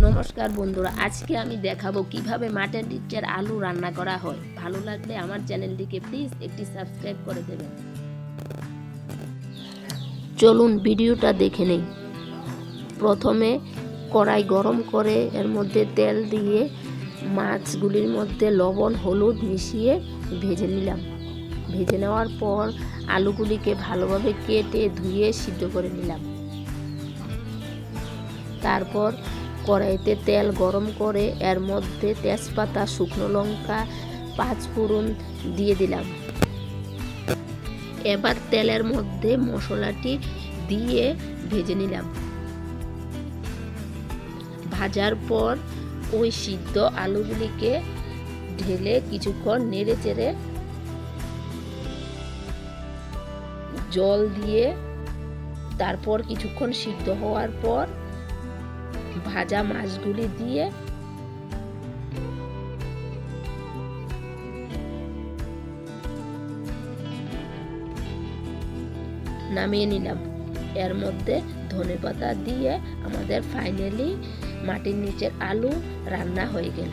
নমস্কার বন্ধুরা, আজকে আমি দেখাবো কিভাবে মাটির নিচের আলু রান্না করা হয়। ভালো লাগলে আমার চ্যানেলটিকে প্লিজ একটি সাবস্ক্রাইব করে দেবেন। চলুন ভিডিওটা দেখে নেই। প্রথমে কড়াই গরম করে এর মধ্যে তেল দিয়ে মাছগুলির মধ্যে লবণ হলুদ মিশিয়ে ভেজে নিলাম। ভেজে নেওয়ার পর আলুগুলিকে ভালোভাবে কেটে ধুয়ে সিদ্ধ করে নিলাম। তারপর কড়াইতে তেল গরম করে এর মধ্যে তেজপাতা, শুকনো লঙ্কা, পাঁচফোড়ন দিয়ে দিলাম। এবার তেলের মধ্যে মশলাটি দিয়ে ভেজে নিলাম। ভাজার পর ওই সিদ্ধ আলুগুলিকে ঢেলে কিছুক্ষণ নেড়ে চেড়ে জল দিয়ে তারপর কিছুক্ষণ সিদ্ধ হওয়ার পর ভাজা মাছগুলি দিয়ে নামিয়ে নিলাম। এর মধ্যে ধনেপাতা দিয়ে আমাদের ফাইনালি মাটির নিচের আলু রান্না হয়ে গেল।